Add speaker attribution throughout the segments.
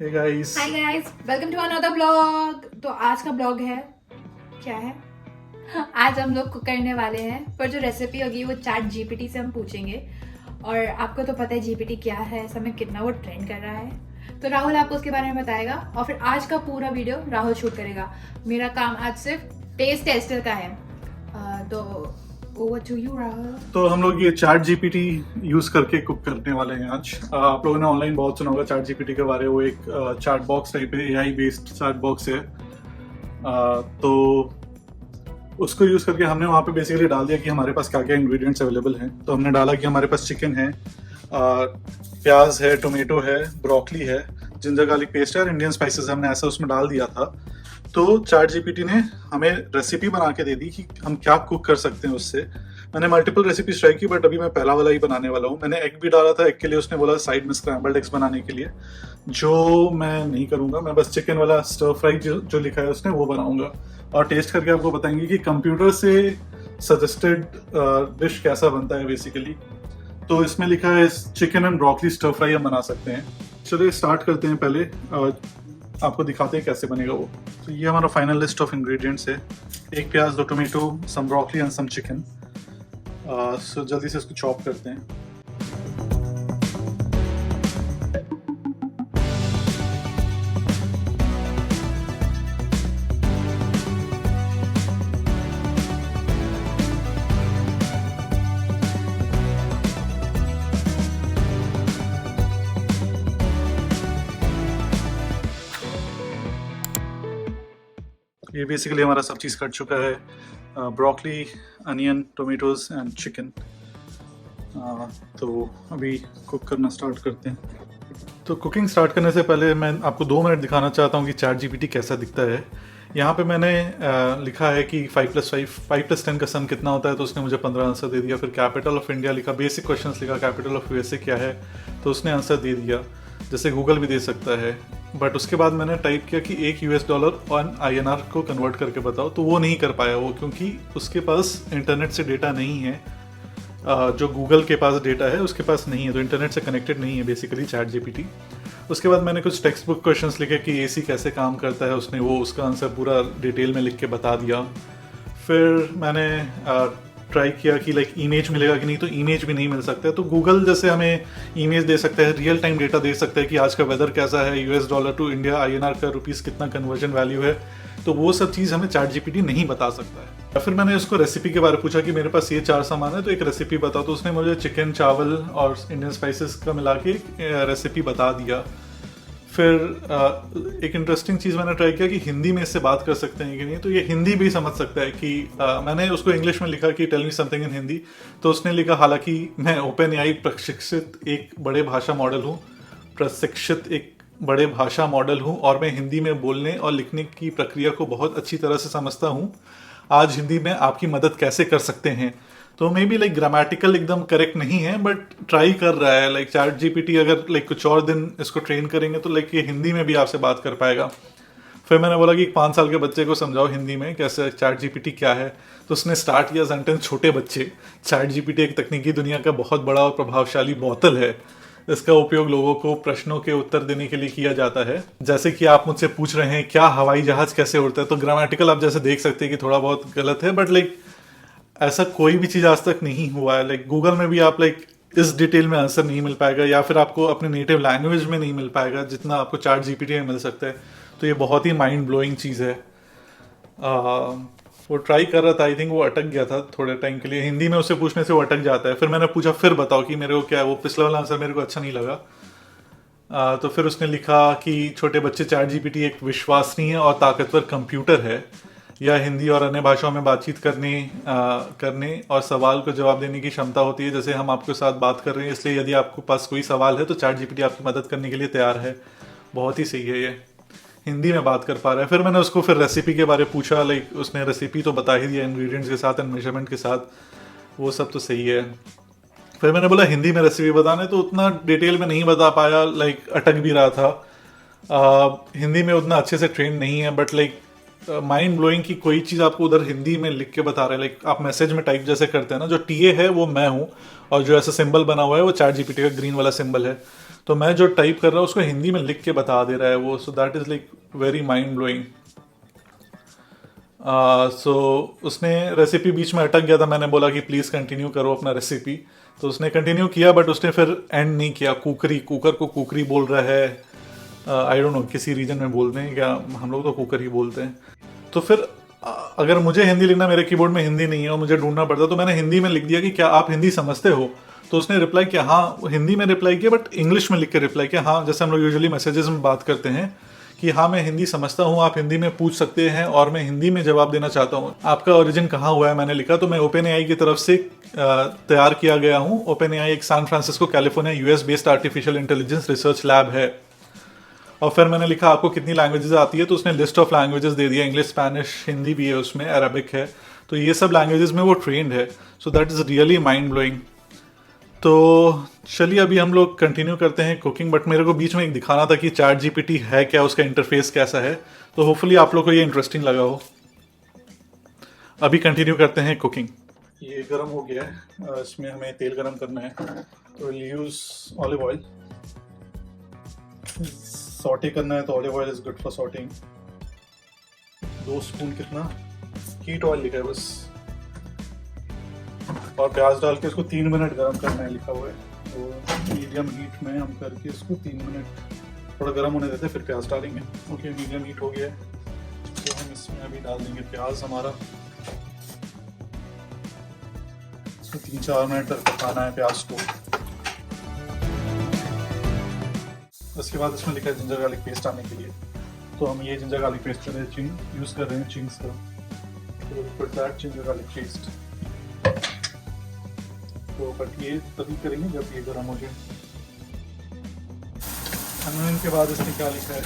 Speaker 1: Hey guys.
Speaker 2: Hi guys, welcome to another blog. तो आज का ब्लॉग है क्या है? आज हम लोग कुक करने वाले हैं, पर जो रेसिपी होगी वो चैट जीपीटी से हम पूछेंगे। और आपको तो पता है जीपीटी क्या है, समय कितना वो ट्रेंड कर रहा है। तो राहुल आपको उसके बारे में बताएगा और फिर आज का पूरा वीडियो राहुल शूट करेगा। मेरा काम आज सिर्फ टेस्ट टेस्टर का है। तो ओवर टू यू राहुल।
Speaker 1: तो हम लोग ये चैट जीपीटी यूज करके कुक करने वाले हैं आज। आप लोगों ने ऑनलाइन बहुत सुना होगा चैट जीपीटी के बारे में। वो एक चैट बॉक्स टाइप है, एआई बेस्ड चैट बॉक्स है। तो उसको यूज करके हमने वहाँ पे बेसिकली डाल दिया कि हमारे पास क्या क्या इंग्रेडिएंट्स अवेलेबल हैं। तो हमने डाला कि हमारे पास चिकन है, प्याज है, टोमेटो है, ब्रोकली है, जिंजर गार्लिक पेस्ट है और इंडियन स्पाइसेस हमने ऐसा उसमें डाल दिया था। तो चैट जीपीटी ने हमें रेसिपी बना के दे दी कि हम क्या कुक कर सकते हैं उससे। मैंने मल्टीपल रेसिपीज ट्राई की, बट अभी मैं पहला वाला ही बनाने वाला हूँ। मैंने एग भी डाला था, एग के लिए उसने बोला साइड में स्क्रैम्बल्ड एग्स बनाने के लिए, जो मैं नहीं करूँगा। मैं बस चिकन वाला स्टर फ्राई जो लिखा है उसने वो बनाऊंगा और टेस्ट करके आपको बताएंगे कि कंप्यूटर से सजेस्टेड डिश कैसा बनता है बेसिकली। तो इसमें लिखा है chicken and broccoli stir fry हम बना सकते हैं। चलिए स्टार्ट करते हैं। पहले आपको दिखाते हैं कैसे बनेगा वो। तो ये हमारा फाइनल लिस्ट ऑफ इंग्रेडिएंट्स है। एक प्याज, 2 tomato, some broccoli and some chicken. So जल्दी से इसको चॉप करते हैं। ये बेसिकली हमारा सब चीज़ कट चुका है, broccoli, onion, tomatoes and chicken. तो अभी कुक करना स्टार्ट करते हैं। तो कुकिंग स्टार्ट करने से पहले मैं आपको 2 मिनट दिखाना चाहता हूँ कि चैट जीपीटी कैसा दिखता है। यहाँ पे मैंने लिखा है कि 5+10 का सम कितना होता है, तो उसने मुझे 15 आंसर दे दिया। फिर कैपिटल ऑफ इंडिया लिखा, बेसिक क्वेश्चंस लिखा, कैपिटल ऑफ यूएसए क्या है, तो उसने आंसर दे दिया। जैसे गूगल भी दे सकता है। बट उसके बाद मैंने टाइप किया कि $1 ऑन INR को कन्वर्ट करके बताओ, तो वो नहीं कर पाया वो, क्योंकि उसके पास इंटरनेट से डेटा नहीं है। जो गूगल के पास डेटा है उसके पास नहीं है, तो इंटरनेट से कनेक्टेड नहीं है बेसिकली चैट जीपीटी। उसके बाद मैंने कुछ टेक्स्ट बुक क्वेश्चंस लिखे कि एसी कैसे काम करता है, उसने वो उसका आंसर पूरा डिटेल में लिख के बता दिया। फिर मैंने ट्राई किया कि लाइक इमेज मिलेगा कि नहीं, तो इमेज भी नहीं मिल सकता है। तो गूगल जैसे हमें इमेज दे सकता है, रियल टाइम डेटा दे सकता है कि आज का वेदर कैसा है, $US टू इंडिया INR का रुपीस कितना कन्वर्जन वैल्यू है, तो वो सब चीज़ हमें चैट जीपीटी नहीं बता सकता है। फिर मैंने उसको रेसिपी के बारे में पूछा कि मेरे पास ये 4 सामान है, तो एक रेसिपी बताओ। तो उसने मुझे चिकन, चावल और इंडियन स्पाइसेस का मिला के रेसिपी बता दिया। फिर एक इंटरेस्टिंग चीज़ मैंने ट्राई किया कि हिंदी में इससे बात कर सकते हैं कि नहीं, तो ये हिंदी भी समझ सकता है कि मैंने उसको इंग्लिश में लिखा कि tell me something in Hindi, तो उसने लिखा, हालांकि मैं ओपन एआई प्रशिक्षित एक बड़े भाषा मॉडल हूँ और मैं हिंदी में बोलने और लिखने की प्रक्रिया को बहुत अच्छी तरह से समझता हूँ। आज हिंदी में आपकी मदद कैसे कर सकते हैं। तो मे बी लाइक ग्रामेटिकल एकदम करेक्ट नहीं है, बट ट्राई कर रहा है। लाइक चैट जीपीटी अगर लाइक कुछ और दिन इसको ट्रेन करेंगे तो लाइक ये हिंदी में भी आपसे बात कर पाएगा। फिर मैंने बोला कि 5 साल के बच्चे को समझाओ हिंदी में कैसे चैट जीपीटी क्या है, तो उसने स्टार्ट किया सेंटेंस, छोटे बच्चे। चैट जीपीटी एक तकनीकी दुनिया का बहुत बड़ा और प्रभावशाली बोतल है। इसका उपयोग लोगों को प्रश्नों के उत्तर देने के लिए किया जाता है। जैसे कि आप मुझसे पूछ रहे हैं क्या हवाई जहाज कैसे उड़ता है, तो ग्रामेटिकल आप जैसे देख सकते हैं कि थोड़ा बहुत गलत है, बट लाइक ऐसा कोई भी चीज़ आज तक नहीं हुआ है। लाइक गूगल में भी आप लाइक इस डिटेल में आंसर नहीं मिल पाएगा, या फिर आपको अपने नेटिव लैंग्वेज में नहीं मिल पाएगा जितना आपको चैट जीपीटी में मिल सकता है। तो ये बहुत ही माइंड ब्लोइंग चीज़ है। वो ट्राई कर रहा था, आई थिंक वो अटक गया था थोड़े टाइम के लिए। हिंदी में उसे पूछने से वो अटक जाता है। फिर मैंने पूछा फिर बताओ कि मेरे को क्या है, वो पिछला वाला आंसर मेरे को अच्छा नहीं लगा। तो फिर उसने लिखा कि छोटे बच्चे, चैट जीपीटी एक विश्वसनीय और ताकतवर कंप्यूटर है। यह हिंदी और अन्य भाषाओं में बातचीत करने और सवाल को जवाब देने की क्षमता होती है, जैसे हम आपके साथ बात कर रहे हैं। इसलिए यदि आपके पास कोई सवाल है तो चैट जीपीटी आपकी मदद करने के लिए तैयार है। बहुत ही सही है, ये हिंदी में बात कर पा रहा है। फिर मैंने उसको फिर रेसिपी के बारे में पूछा। लाइक उसने रेसिपी तो बता ही दिया इंग्रेडिएंट्स के साथ एंड मेजरमेंट के साथ, वो सब तो सही है। फिर मैंने बोला हिंदी में रेसिपी बताने, तो उतना डिटेल में नहीं बता पाया, लाइक अटक भी रहा था। हिंदी में उतना अच्छे से ट्रेन नहीं है, बट लाइक माइंड ब्लोइंग कि कोई चीज़ आपको उधर हिंदी में लिख के बता रहा है, लाइक आप मैसेज में टाइप जैसे करते हैं ना, जो टीए है वो मैं हूँ, और जो ऐसा सिंबल बना हुआ है वो चैट जीपीटी का ग्रीन वाला सिंबल है। तो मैं जो टाइप कर रहा हूँ उसको हिंदी में लिख के बता दे रहा है वो, so that is like very mind blowing. So उसने रेसिपी बीच में अटक गया था, मैंने बोला कि प्लीज़ कंटिन्यू करो अपना रेसिपी, तो उसने कंटिन्यू किया, बट उसने फिर एंड नहीं किया। कुकर को कुकरी बोल रहा है, आई डोंट नो किसी रीजन में बोलते हैं क्या, हम लोग तो कुकर ही बोलते हैं। तो फिर अगर मुझे हिंदी लिखना, मेरे कीबोर्ड में हिंदी नहीं है और मुझे ढूंढना पड़ता, तो मैंने हिंदी में लिख दिया कि क्या आप हिंदी समझते हो। तो उसने रिप्लाई किया हाँ, हिंदी में रिप्लाई किया, बट इंग्लिश में लिख के रिप्लाई किया हाँ, जैसे हम लोग यूजुअली मैसेजेस में बात करते हैं कि हाँ मैं हिंदी समझता हूँ, आप हिंदी में पूछ सकते हैं और मैं हिंदी में जवाब देना चाहता हूँ, आपका ओरिजिन कहाँ हुआ है, मैंने लिखा। तो मैं ओपन एआई की तरफ से तैयार किया गया हूँ। ओपन एआई एक San Francisco California US based artificial intelligence research lab है। और फिर मैंने लिखा आपको कितनी लैंग्वेजेस आती है, तो उसने लिस्ट ऑफ लैंग्वेजेस दे दिया, इंग्लिश, स्पेनिश, हिंदी भी है उसमें, अरबिक है, तो ये सब लैंग्वेजेस में वो ट्रेंड है। सो that is really mind blowing. तो चलिए अभी हम लोग कंटिन्यू करते हैं कुकिंग, बट मेरे को बीच में एक दिखाना था कि चैट जीपीटी है क्या, उसका इंटरफेस कैसा है, तो होपफुली आप लोग को ये इंटरेस्टिंग लगा हो। अभी कंटिन्यू करते हैं कुकिंग। ये गर्म हो गया है, इसमें हमें तेल गर्म करना है, तो यूज ऑलिव ऑयल। सॉटे करना है तो olive oil is good for sorting. 2 spoon कितना हीट ऑयल लिखा है बस, और प्याज डाल के इसको 3 मिनट गर्म करना है लिखा हुआ है। तो मीडियम हीट में हम करके इसको 3 मिनट थोड़ा गर्म होने देते हैं, फिर प्याज डालेंगे। ओके, मीडियम हीट हो गया है, तो हम इसमें अभी डाल देंगे प्याज हमारा। इसको 3-4 मिनट तक पकाना है प्याज को। उसके बाद इसमें लिखा है जिंजर गार्लिक पेस्ट आने के लिए, तो हम ये जिंजर गार्लिक पेस्ट यूज़ कर रहे हैं चिंग्स का। तो put that ginger garlic paste. तो बट ये तभी करेंगे जब ये गर्म हो जाए। अनियन के बाद इसमें क्या लिखा है,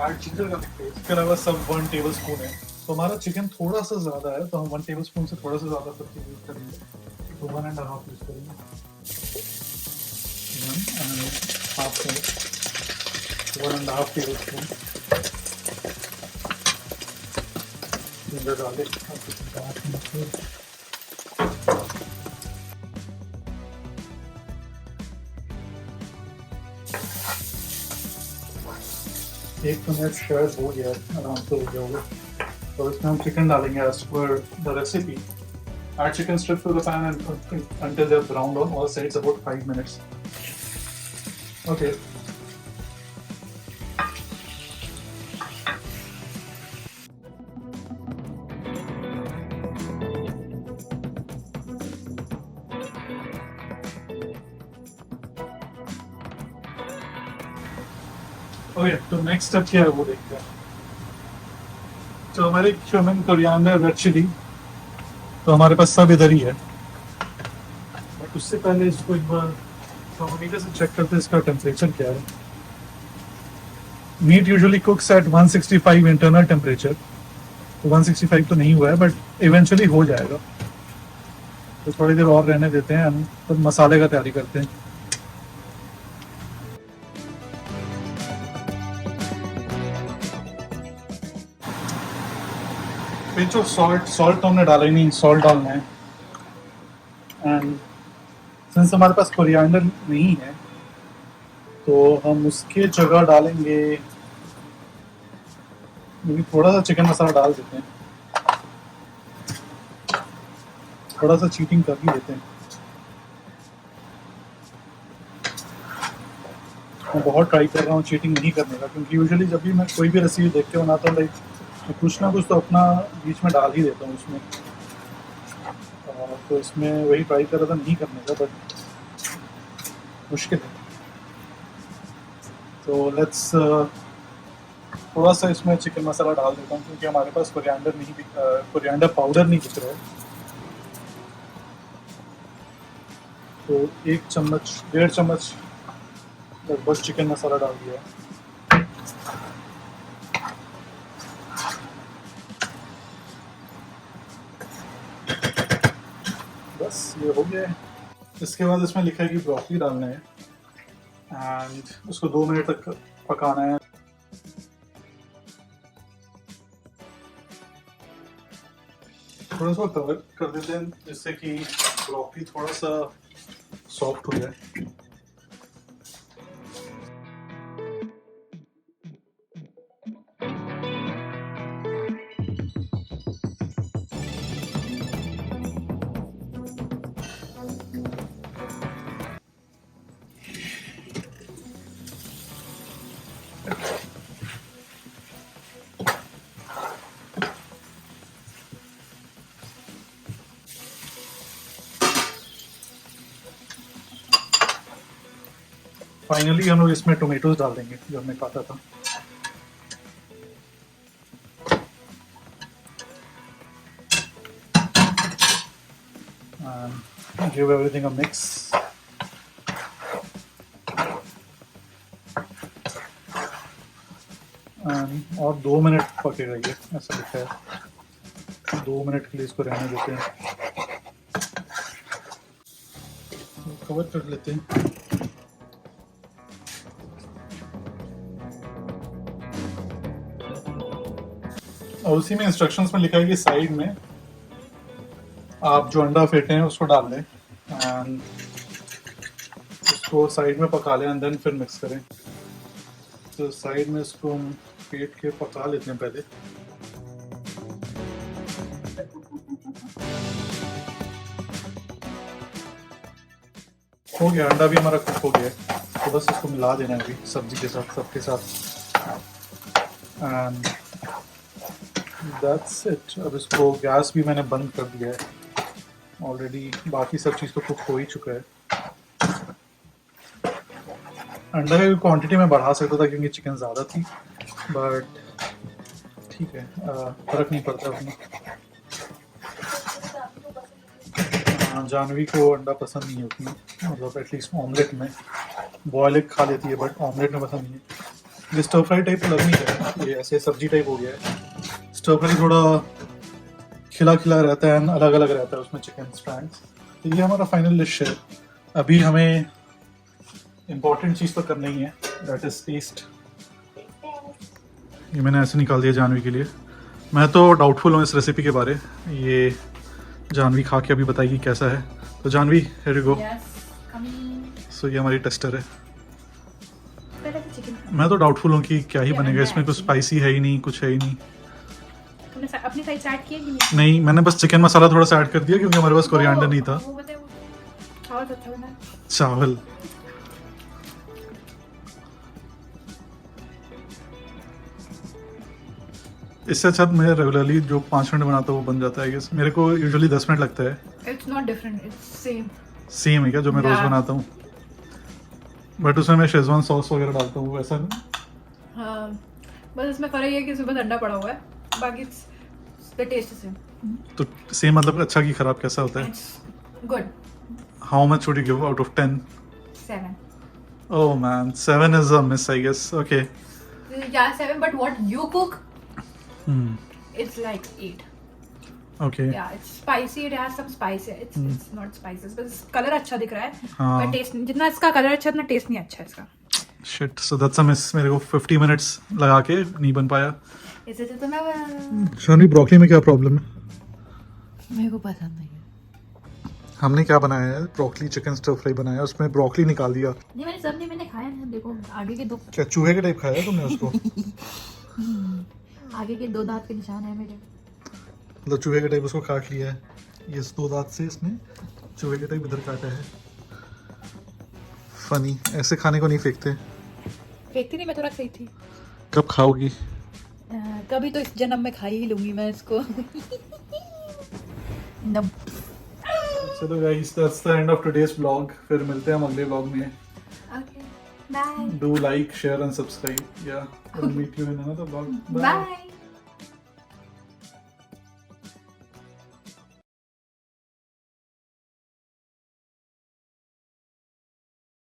Speaker 1: ऐड जिंजर गार्लिक पेस्ट। इसके अलावा सब 1 टेबल स्पून है। तो हमारा चिकन थोड़ा सा ज़्यादा है, तो हम 1 टेबल स्पून से थोड़ा सा ज़्यादा सबके यूज़ करेंगे, तो 1.5 यूज़ करेंगे। 1.5 टेबल स्पून जिंजर गार्लिक। एक मिनट शायद हो गया, आराम से हो गया होगा। तो इसमें हम चिकन डालेंगे as per the recipe. Add chicken strips to the pan and until they're browned on all sides, about 5 minutes. Okay. Okay, तो नेक्स्ट स्टेप क्या है वो देखते हैं। तो हमारे क्यूमिन, कोरिएंडर, रेड चिली तो हमारे पास सब इधर ही है, बट उससे पहले इसको एक बार थर्मोमीटर से चेक करते हैं इसका टेम्परेचर क्या है। Meat usually cooks at 165 internal temperature, तो 165 तो नहीं हुआ है, बट इवेंचुअली हो जाएगा। तो थोड़ी देर और रहने देते हैं, हम तो मसाले का तैयारी करते हैं। पिंच ऑफ सॉल्ट तो हमने डाला ही नहीं, सॉल्ट डालना है। एंड सिंस हमारे पास कोरिएंडर नहीं है, तो हम उसके जगह डालेंगे, थोड़ा सा चिकन मसाला डाल देते हैं, थोड़ा सा चीटिंग कर ही देते हैं। मैं बहुत ट्राई कर रहा हूँ चीटिंग नहीं करने का, क्योंकि यूजुअली जब भी मैं कोई भी रेसिपी देख के बनाता हूँ, लाइक कुछ ना कुछ तो अपना बीच में डाल ही देता हूँ उसमें। तो इसमें वही ट्राई कर रहा था नहीं करने का, बट मुश्किल है। तो लेट्स थोड़ा सा इसमें चिकन मसाला डाल देता हूँ, क्योंकि हमारे पास कोरिएंडर पाउडर नहीं दिख रहा है। तो 1 चम्मच 1.5 चम्मच लगभग चिकन मसाला डाल दिया। बस ये हो गया है। इसके बाद इसमें लिखा है कि ब्रोकली डालना है एंड उसको 2 मिनट तक पकाना है। थोड़ा सा कवर कर देते हैं जिससे कि ब्रोकली थोड़ा सा सॉफ्ट हो जाए। फाइनली हम लोग इसमें टोमेटोज डाल देंगे जो हमने काटा था। Give everything a mix. और 2 मिनट पकेगा ये, ऐसा लिखा है। 2 मिनट के लिए इसको रहने देते हैं, कवर कर लेते हैं। और उसी में इंस्ट्रक्शंस में लिखा है कि साइड में आप जो अंडा फेंटे हैं उसको डाल दें एंड उसको साइड में पका लें एंड देन फिर मिक्स करें। तो साइड में इसको हम फेंट के पका लेते हैं पहले। हो गया, अंडा भी हमारा कुक हो गया है, तो बस इसको मिला देना है अभी सब्जी के साथ, सबके साथ एंड दैट्स इट। अब इसको गैस भी मैंने बंद कर दिया है ऑलरेडी, बाकी सब चीज़ तो कुक हो ही चुका है। अंडा की क्वांटिटी में बढ़ा सकता था क्योंकि चिकन ज़्यादा थी, बट ठीक है, फ़र्क नहीं पड़ता उसमें। जानवी को अंडा पसंद नहीं है उतनी, मतलब एटलीस्ट ऑमलेट में। बॉयल एग खा लेती है बट ऑमलेट में पसंद नहीं है। ये स्टर फ्राई टाइप लग नहीं है, ये ऐसे सब्जी टाइप हो गया है। स्टर फ्राई थोड़ा खिला खिला रहता है, अलग अलग रहता है उसमें चिकन स्ट्रैंड्स। तो ये हमारा फाइनल डिश है। अभी हमें इम्पॉर्टेंट चीज़ तो करना ही है, दैट इज टेस्ट। ये मैंने ऐसे निकाल दिया जानवी के लिए। मैं तो डाउटफुल हूँ इस रेसिपी के बारे, ये जानवी खा के अभी बताएगी कैसा है। तो जानवी, हियर यू गो। सो ये हमारी टेस्टर है। मैं तो डाउटफुल हूँ कि क्या ही बनेगा इसमें, कुछ स्पाइसी है ही नहीं, कुछ है ही नहीं।
Speaker 2: तुमने अपनी साइड से ऐड किया कि नहीं?
Speaker 1: नहीं, मैंने बस चिकन मसाला थोड़ा सा ऐड कर दिया क्योंकि हमारे पास कोरिएंडर नहीं था। चावल इससे अच्छा मैं रेगुलरली जो 5 मिनट बनाता हूँ वो बन जाता है। मेरे को यूजुअली 10 मिनट लगता है।
Speaker 2: It's not different, it's same.
Speaker 1: Same है क्या जो मैं रोज बनाता हूँ? बट उसमें मैं शेजवान सॉस वगैरह डालता हूँ, ऐसा नहीं?
Speaker 2: हाँ, बस इसमें फर्क ये है कि इसमें बस अंडा पड़ा हुआ है, बाकी द टेस्ट इज सेम।
Speaker 1: तो सेम मतलब अच्छा कि खराब कैसा होता है?
Speaker 2: Good.
Speaker 1: How much would you give out of 10?
Speaker 2: 7.
Speaker 1: Oh man, 7 is a miss, I guess. Okay.
Speaker 2: Yeah, 7, but what you cook, it's like 8.
Speaker 1: Okay.
Speaker 2: Yeah, it's spicy, it has some spice. It's not spices, but colour अच्छा दिख रहा है।
Speaker 1: हाँ।
Speaker 2: पर test, जितना इसका colour अच्छा, उतना टेस्ट नहीं अच्छा है इसका।
Speaker 1: Shit, so that's a miss. मेरे को 50 minutes लगा के नहीं बन पाया।
Speaker 2: इसे तो मैं
Speaker 1: शानवी, ब्रोकली में क्या प्रॉब्लम है?
Speaker 2: मेरे को पसंद नहीं है।
Speaker 1: हमने क्या बनाया है? ब्रोकली चिकन स्टर फ्राई बनाया है, उसमें ब्रोकली निकाल दिया।
Speaker 2: नहीं, मैंने सब नहीं, मैंने खाया ना। देखो आगे के 2,
Speaker 1: क्या चूहे के टाइप खाया है तुमने उसको?
Speaker 2: आगे के 2 दांत के निशान है मेरे।
Speaker 1: मतलब चूहे के टाइप उसको काट लिया है। ये 2 दांत से इसने चूहे के टाइप इधर काटा है। फनी, ऐसे खाने को नहीं फेंकते।
Speaker 2: फेंकती नहीं, मैं थोड़ा सही थी।
Speaker 1: कब खाओगी?
Speaker 2: कभी तो इस जन्म में खा ही लूंगी मैं इसको।
Speaker 1: चलो guys, that's the end of today's vlog. फिर मिलते हैं हम अगले व्लॉग में।
Speaker 2: Okay, bye.
Speaker 1: Do like, share and subscribe. Yeah, we'll meet you in another vlog.
Speaker 2: Bye.